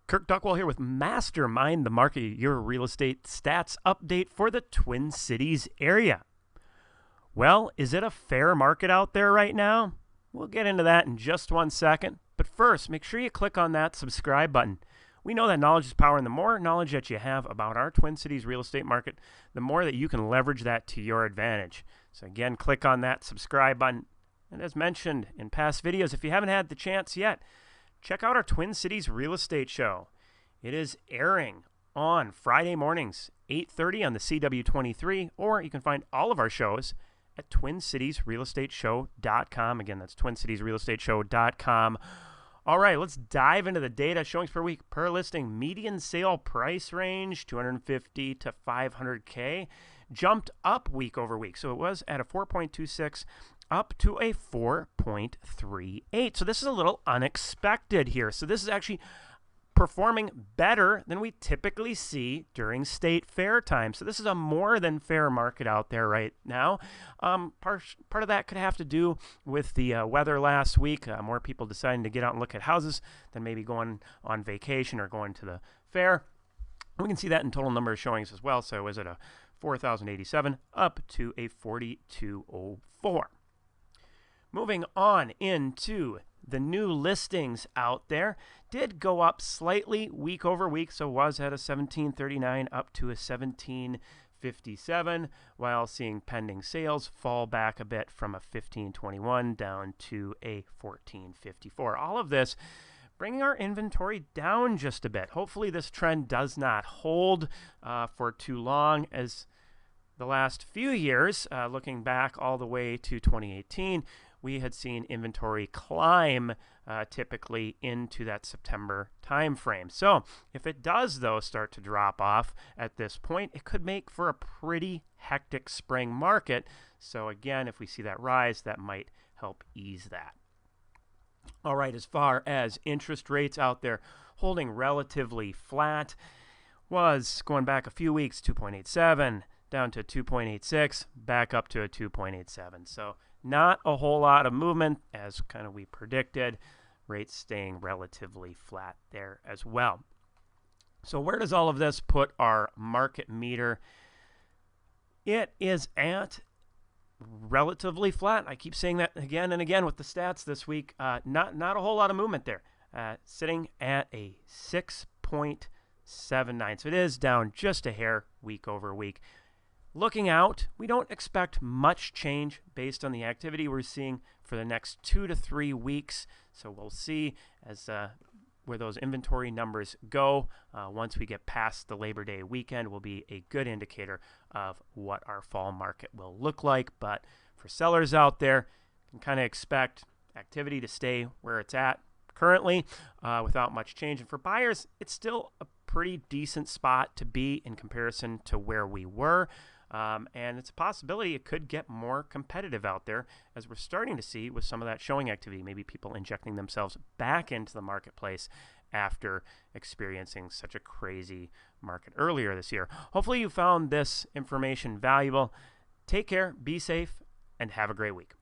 Kirk Duckwell here with Mastermind, the market your real estate stats update for the Twin Cities area. Well, is it a fair market out there right now? We'll get into that in just 1 second. But first, make sure you click on that subscribe button. We know that knowledge is power, and the more knowledge that you have about our Twin Cities real estate market, the more that you can leverage that to your advantage. So again, click on that subscribe button. And as mentioned in past videos, if you haven't had the chance yet, check out our Twin Cities Real Estate Show. It is airing on Friday mornings, 8:30 on the CW23, or you can find all of our shows at TwinCitiesRealEstateShow.com. Again, that's TwinCitiesRealEstateShow.com. All right, let's dive into the data. Showings per week per listing. Median sale price range, 250 to 500K. Jumped up week over week. So it was at a 4.26 up to a 4.38. So this is a little unexpected here. So this is actually performing better than we typically see during state fair time. So this is a more than fair market out there right now. Part of that could have to do with the weather last week. More people deciding to get out and look at houses than maybe going on vacation or going to the fair. We can see that in total number of showings as well. So it was at a 4,087 up to a 4,204. Moving on into the new listings out there, did go up slightly week over week, so was at a 1739 up to a 1757, while seeing pending sales fall back a bit from a 1521 down to a 1454. All of this bringing our inventory down just a bit. Hopefully this trend does not hold for too long, as the last few years, looking back all the way to 2018, we had seen inventory climb typically into that September timeframe. So if it does, though, start to drop off at this point, it could make for a pretty hectic spring market. So again, if we see that rise, that might help ease that. All right, as far as interest rates out there, holding relatively flat, was going back a few weeks, 2.87, down to 2.86, back up to a 2.87. So not a whole lot of movement, as kind of we predicted. Rates staying relatively flat there as well. So where does all of this put our market meter? It is at relatively flat. I keep saying that again and again with the stats this week. Not a whole lot of movement there. Sitting at a 6.79. So it is down just a hair week over week. Looking out, we don't expect much change based on the activity we're seeing for the next 2 to 3 weeks. So we'll see as where those inventory numbers go. Once we get past the Labor Day weekend, will be a good indicator of what our fall market will look like. But for sellers out there, you can kind of expect activity to stay where it's at currently without much change. And for buyers, it's still a pretty decent spot to be in comparison to where we were. And it's a possibility it could get more competitive out there, as we're starting to see with some of that showing activity, maybe people injecting themselves back into the marketplace after experiencing such a crazy market earlier this year. Hopefully you found this information valuable. Take care, be safe, and have a great week.